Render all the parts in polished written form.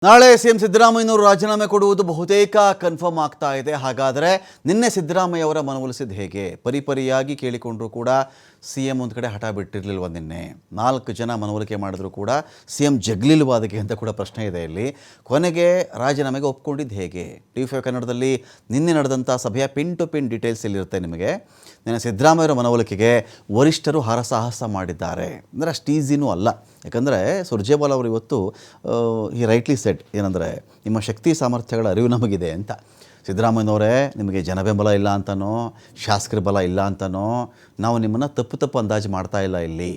ನಾಳೆ ಸಿಎಂ ಸಿದ್ದರಾಮಯ್ಯನವರು ರಾಜೀನಾಮೆ ಕೊಡುವುದು ಬಹುತೇಕ ಕನ್ಫರ್ಮ್ ಆಗ್ತಾ ಇದೆ. ಹಾಗಾದರೆ ನಿನ್ನೆ ಸಿದ್ದರಾಮಯ್ಯ ಅವರ ಮನವೊಲಿಸಿದ ಹೇಗೆ? ಪರಿಪರಿಯಾಗಿ ಕೇಳಿಕೊಂಡ್ರು ಕೂಡ ಸಿಎಂ ಒಂದು ಕಡೆ ಹಠ ಬಿಟ್ಟಿರಲಿಲ್ವ? ನಿನ್ನೆ 4 ಜನ ಮನವೊಲಿಕೆ ಮಾಡಿದ್ರು ಕೂಡ ಸಿಎಂ ಜಗ್ಲಿಲ್ವಾ ಅದಕ್ಕೆ ಅಂತ ಕೂಡ ಪ್ರಶ್ನೆ ಇದೆ ಇಲ್ಲಿ. ಕೊನೆಗೆ ರಾಜೀನಾಮೆಗೆ ಒಪ್ಕೊಂಡಿದ್ದು ಹೇಗೆ? TV5 ಕನ್ನಡದಲ್ಲಿ ನಿನ್ನೆ ನಡೆದಂಥ ಸಭೆಯ ಪಿನ್ ಟು ಪಿನ್ ಡೀಟೇಲ್ಸ್ ಇಲ್ಲಿರುತ್ತೆ ನಿಮಗೆ. ನಿನ್ನೆ ಸಿದ್ದರಾಮಯ್ಯರ ಮನವೊಲಿಕೆಗೆ ವರಿಷ್ಠರು ಹರಸಾಹಸ ಮಾಡಿದ್ದಾರೆ. ಅಂದರೆ ಅಷ್ಟು ಈಸಿನೂ ಅಲ್ಲ. ಯಾಕಂದರೆ ಸುರ್ಜೇವಾಲಾ ಅವರು ಇವತ್ತು ಈ ರೈಟ್ಲಿ ಸೆಟ್ ಏನಂದರೆ, ನಿಮ್ಮ ಶಕ್ತಿ ಸಾಮರ್ಥ್ಯಗಳ ಅರಿವು ನಮಗಿದೆ ಅಂತ. ಸಿದ್ದರಾಮಯ್ಯನವರೇ, ನಿಮಗೆ ಜನಬೆಂಬಲ ಇಲ್ಲ ಅಂತನೋ, ಶಾಸಕರ ಬಲ ಇಲ್ಲ ಅಂತನೋ ನಾವು ನಿಮ್ಮನ್ನು ತಪ್ಪು ಅಂದಾಜು ಮಾಡ್ತಾ ಇಲ್ಲ ಇಲ್ಲಿ.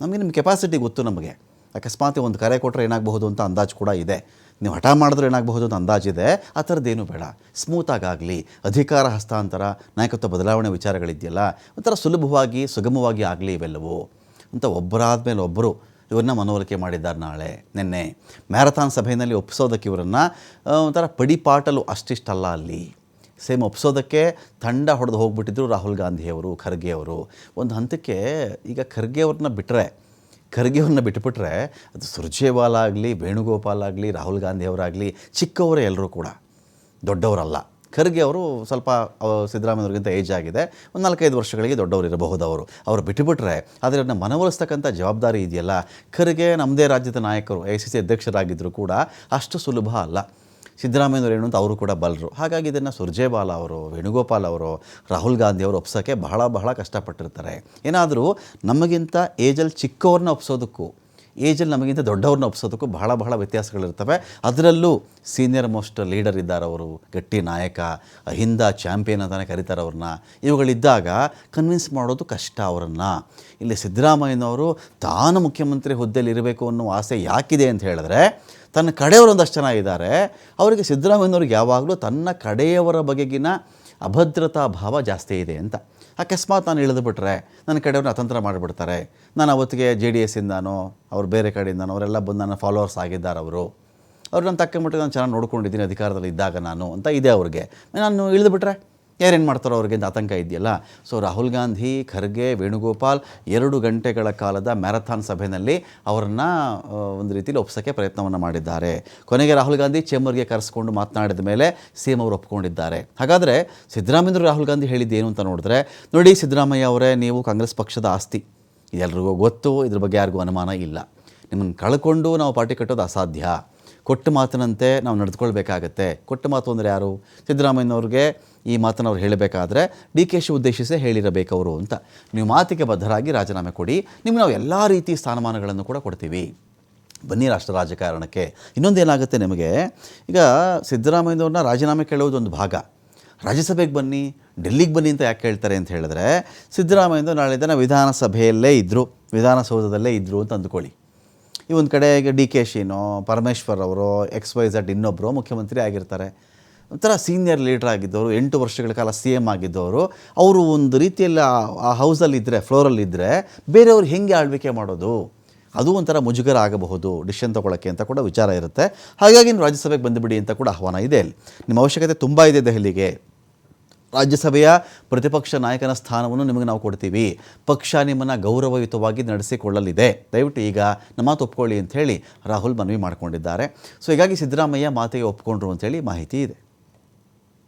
ನಮಗೆ ನಿಮ್ಮ ಕೆಪಾಸಿಟಿ ಗೊತ್ತು. ನಮಗೆ ಅಕಸ್ಮಾತ್ ಒಂದು ಕರೆ ಕೊಟ್ಟರೆ ಏನಾಗಬಹುದು ಅಂತ ಅಂದಾಜು ಕೂಡ ಇದೆ. ನೀವು ಹಠ ಮಾಡಿದ್ರೆ ಏನಾಗಬಹುದು ಅಂತ ಅಂದಾಜಿದೆ. ಆ ಥರದ್ದೇನು ಬೇಡ, ಸ್ಮೂತಾಗಲಿ. ಅಧಿಕಾರ ಹಸ್ತಾಂತರ, ನಾಯಕತ್ವ ಬದಲಾವಣೆ ವಿಚಾರಗಳಿದೆಯಲ್ಲ, ಒಂಥರ ಸುಲಭವಾಗಿ ಸುಗಮವಾಗಿ ಆಗಲಿ ಇವೆಲ್ಲವೂ ಅಂತ ಒಬ್ಬರಾದ ಮೇಲೆ ಒಬ್ಬರು ಇವ್ರನ್ನ ಮನವೊಲಿಕೆ ಮಾಡಿದ್ದಾರೆ. ನಿನ್ನೆ ಮ್ಯಾರಥಾನ್ ಸಭೆಯಲ್ಲಿ ಒಪ್ಪಿಸೋದಕ್ಕೆ ಇವರನ್ನು ಒಂಥರ ಪಡಿಪಾಟಲು ಅಷ್ಟಿಷ್ಟಲ್ಲ. ಅಲ್ಲಿ ಸೇಮ್ ಒಪ್ಪಿಸೋದಕ್ಕೆ ತಂಡ ಹೊಡೆದು ಹೋಗ್ಬಿಟ್ಟಿದ್ರು ರಾಹುಲ್ ಗಾಂಧಿಯವರು, ಖರ್ಗೆ ಅವರು. ಒಂದು ಹಂತಕ್ಕೆ ಈಗ ಖರ್ಗೆ ಅವ್ರನ್ನ ಬಿಟ್ಟುಬಿಟ್ರೆ ಅದು ಸುರ್ಜೇವಾಲಾ ಆಗಲಿ, ವೇಣುಗೋಪಾಲ್ ಆಗಲಿ, ರಾಹುಲ್ ಗಾಂಧಿಯವರಾಗಲಿ ಚಿಕ್ಕವರೇ, ಎಲ್ಲರೂ ಕೂಡ ದೊಡ್ಡವರಲ್ಲ. ಖರ್ಗೆ ಅವರು ಸ್ವಲ್ಪ ಸಿದ್ದರಾಮಯ್ಯವ್ರಿಗಿಂತ ಏಜ್ ಆಗಿದೆ, ಒಂದು 4-5 ವರ್ಷಗಳಿಗೆ ದೊಡ್ಡವರು ಇರಬಹುದು. ಅವರು ಬಿಟ್ಟುಬಿಟ್ರೆ, ಆದರೆ ಅವ್ರನ್ನ ಮನವೊಲಿಸ್ತಕ್ಕಂಥ ಜವಾಬ್ದಾರಿ ಇದೆಯಲ್ಲ. ಖರ್ಗೆ ನಮ್ಮದೇ ರಾಜ್ಯದ ನಾಯಕರು, ICC ಅಧ್ಯಕ್ಷರಾಗಿದ್ದರೂ ಕೂಡ ಅಷ್ಟು ಸುಲಭ ಅಲ್ಲ. ಸಿದ್ದರಾಮಯ್ಯವ್ರು ಏನು ಅಂತ ಅವರು ಕೂಡ ಬಲ್ಲರು. ಹಾಗಾಗಿ ಇದನ್ನು ಸುರ್ಜೇವಾಲಾ ಅವರು, ವೇಣುಗೋಪಾಲ್ ಅವರು, ರಾಹುಲ್ ಗಾಂಧಿ ಅವರು ಒಪ್ಸೋಕ್ಕೆ ಬಹಳ ಕಷ್ಟಪಟ್ಟಿರ್ತಾರೆ. ಏನಾದರೂ ನಮಗಿಂತ ಏಜಲ್ಲಿ ಚಿಕ್ಕವ್ರನ್ನ ಒಪ್ಸೋದಕ್ಕೂ, ಏಜಲ್ಲಿ ನಮಗಿಂತ ದೊಡ್ಡವ್ರನ್ನ ಒಪ್ಸೋದಕ್ಕೂ ಬಹಳ ವ್ಯತ್ಯಾಸಗಳಿರ್ತವೆ. ಅದರಲ್ಲೂ ಸೀನಿಯರ್ ಮೋಸ್ಟ್ ಲೀಡರ್ ಇದ್ದಾರೆ ಅವರು, ಗಟ್ಟಿ ನಾಯಕ, ಅಹಿಂದ ಚಾಂಪಿಯನ್ ಅಂತಾನೆ ಕರೀತಾರೆ ಅವ್ರನ್ನ. ಇವುಗಳಿದ್ದಾಗ ಕನ್ವಿನ್ಸ್ ಮಾಡೋದು ಕಷ್ಟ ಅವರನ್ನು. ಇಲ್ಲಿ ಸಿದ್ದರಾಮಯ್ಯನವರು ತಾನು ಮುಖ್ಯಮಂತ್ರಿ ಹುದ್ದೆಯಲ್ಲಿ ಇರಬೇಕು ಅನ್ನೋ ಆಸೆ ಯಾಕಿದೆ ಅಂತ ಹೇಳಿದ್ರೆ, ತನ್ನ ಕಡೆಯವರು ಒಂದಷ್ಟು ಜನ ಇದ್ದಾರೆ. ಅವರಿಗೆ ಸಿದ್ದರಾಮಯ್ಯನವ್ರಿಗೆ ಯಾವಾಗಲೂ ತನ್ನ ಕಡೆಯವರ ಬಗೆಗಿನ ಅಭದ್ರತಾ ಭಾವ ಜಾಸ್ತಿ ಇದೆ ಅಂತ. ಅಕಸ್ಮಾತ್ ನಾನು ಇಳಿದುಬಿಟ್ರೆ ನನ್ನ ಕಡೆಯವ್ರನ್ನ ಅತಂತ್ರ ಮಾಡಿಬಿಡ್ತಾರೆ. ನಾನು ಅವತ್ತಿಗೆ JDS ಇಂದಾನೋ ಅವ್ರು ಬೇರೆ ಕಡೆಯಿಂದನೋ ಅವರೆಲ್ಲ ಬಂದು ನನ್ನ ಫಾಲೋವರ್ಸ್ ಆಗಿದ್ದಾರೆ. ಅವ್ರು ನಾನು ತಕ್ಕ ಮಟ್ಟಿಗೆ ನಾನು ಚೆನ್ನಾಗಿ ನೋಡ್ಕೊಂಡಿದ್ದೀನಿ ಅಧಿಕಾರದಲ್ಲಿ ಇದ್ದಾಗ ನಾನು ಅಂತ ಇದೆ ಅವ್ರಿಗೆ. ನಾನು ಇಳಿದುಬಿಟ್ರೆ ಯಾರೇನು ಮಾಡ್ತಾರೋ ಅವ್ರಿಗೆ ಅಂತ ಆತಂಕ ಇದೆಯಲ್ಲ. ಸೊ ರಾಹುಲ್ ಗಾಂಧಿ, ಖರ್ಗೆ, ವೇಣುಗೋಪಾಲ್ 2 ಗಂಟೆಗಳ ಕಾಲದ ಮ್ಯಾರಥಾನ್ ಸಭೆಯಲ್ಲಿ ಅವರನ್ನು ಒಂದು ರೀತಿಯಲ್ಲಿ ಒಪ್ಸೋಕ್ಕೆ ಪ್ರಯತ್ನವನ್ನು ಮಾಡಿದ್ದಾರೆ. ಕೊನೆಗೆ ರಾಹುಲ್ ಗಾಂಧಿ ಚೇಂಬರ್ಗೆ ಕರೆಸ್ಕೊಂಡು ಮಾತನಾಡಿದ ಮೇಲೆ CM ಅವರು ಒಪ್ಕೊಂಡಿದ್ದಾರೆ. ಹಾಗಾದರೆ ಸಿದ್ದರಾಮಯ್ಯರು ರಾಹುಲ್ ಗಾಂಧಿ ಹೇಳಿದ್ದೇನು ಅಂತ ನೋಡಿದ್ರೆ, ನೋಡಿ ಸಿದ್ದರಾಮಯ್ಯ ಅವರೇ, ನೀವು ಕಾಂಗ್ರೆಸ್ ಪಕ್ಷದ ಆಸ್ತಿ, ಇದೆಲ್ಲರಿಗೂ ಗೊತ್ತು, ಇದ್ರ ಬಗ್ಗೆ ಯಾರಿಗೂ ಅನುಮಾನ ಇಲ್ಲ. ನಿಮ್ಮನ್ನು ಕಳ್ಕೊಂಡು ನಾವು ಪಾರ್ಟಿ ಕಟ್ಟೋದು ಅಸಾಧ್ಯ. ಕೊಟ್ಟ ಮಾತಿನಂತೆ ನಾವು ನಡೆದುಕೊಳ್ಬೇಕಾಗತ್ತೆ. ಕೊಟ್ಟ ಮಾತು ಅಂದರೆ ಯಾರು? ಸಿದ್ದರಾಮಯ್ಯನವ್ರಿಗೆ ಈ ಮಾತನ್ನು ಅವ್ರು ಹೇಳಬೇಕಾದ್ರೆ DK ಉದ್ದೇಶಿಸೇ ಹೇಳಿರಬೇಕವರು ಅಂತ. ನೀವು ಮಾತಿಗೆ ಬದ್ಧರಾಗಿ ರಾಜೀನಾಮೆ ಕೊಡಿ, ನಿಮ್ಗೆ ನಾವು ಎಲ್ಲ ರೀತಿ ಸ್ಥಾನಮಾನಗಳನ್ನು ಕೂಡ ಕೊಡ್ತೀವಿ, ಬನ್ನಿ ರಾಷ್ಟ್ರ ರಾಜಕಾರಣಕ್ಕೆ. ಇನ್ನೊಂದೇನಾಗುತ್ತೆ ನಿಮಗೆ, ಈಗ ಸಿದ್ದರಾಮಯ್ಯನವ್ರನ್ನ ರಾಜೀನಾಮೆ ಕೇಳುವುದೊಂದು ಭಾಗ, ರಾಜ್ಯಸಭೆಗೆ ಬನ್ನಿ, ಡೆಲ್ಲಿಗೆ ಬನ್ನಿ ಅಂತ ಯಾಕೆ ಹೇಳ್ತಾರೆ ಅಂತ ಹೇಳಿದ್ರೆ, ಸಿದ್ದರಾಮಯ್ಯನವರು ನಾಳೆ ದಿನ ವಿಧಾನಸೌಧದಲ್ಲೇ ಇದ್ದರು ಅಂತ ಅಂದ್ಕೊಳ್ಳಿ. ಈ ಒಂದು ಕಡೆ ಈಗ DK ಪರಮೇಶ್ವರ್ ಅವರು, XYZ ಇನ್ನೊಬ್ಬರು ಮುಖ್ಯಮಂತ್ರಿ ಆಗಿರ್ತಾರೆ. ಒಂಥರ ಸೀನಿಯರ್ ಲೀಡರ್ ಆಗಿದ್ದವರು, 8 ವರ್ಷಗಳ ಕಾಲ CM ಆಗಿದ್ದವರು. ಅವರು ಒಂದು ರೀತಿಯಲ್ಲಿ ಆ ಹೌಸಲ್ಲಿದ್ದರೆ, ಫ್ಲೋರಲ್ಲಿದ್ದರೆ ಬೇರೆಯವ್ರು ಹೆಂಗೆ ಆಳ್ವಿಕೆ ಮಾಡೋದು? ಅದು ಒಂಥರ ಮುಜುಗರ ಆಗಬಹುದು ಡಿಸಿಷನ್ ತೊಗೊಳ್ಳೋಕ್ಕೆ ಅಂತ ಕೂಡ ವಿಚಾರ ಇರುತ್ತೆ. ಹಾಗಾಗಿ ನೀವು ರಾಜ್ಯಸಭೆಗೆ ಬಂದುಬಿಡಿ ಅಂತ ಕೂಡ ಆಹ್ವಾನ ಇದೆ. ಅಲ್ಲಿ ನಿಮ್ಮ ಅವಶ್ಯಕತೆ ತುಂಬ ಇದೆ ದೆಹಲಿಗೆ. ರಾಜ್ಯಸಭೆಯ ಪ್ರತಿಪಕ್ಷ ನಾಯಕನ ಸ್ಥಾನವನ್ನು ನಿಮಗೆ ನಾವು ಕೊಡ್ತೀವಿ. ಪಕ್ಷ ನಿಮ್ಮನ್ನು ಗೌರವಯುತವಾಗಿ ನಡೆಸಿಕೊಳ್ಳಲಿದೆ. ದಯವಿಟ್ಟು ಈಗ ನಮ್ಮ ಮಾತು ಒಪ್ಕೊಳ್ಳಿ ಅಂತ ಹೇಳಿ ರಾಹುಲ್ ಮನವಿ ಮಾಡಿಕೊಂಡಿದ್ದಾರೆ. ಸೊ ಹೀಗಾಗಿ ಸಿದ್ದರಾಮಯ್ಯ ಮಾತಿಗೆ ಒಪ್ಕೊಂಡ್ರು ಅಂತೇಳಿ ಮಾಹಿತಿ ಇದೆ.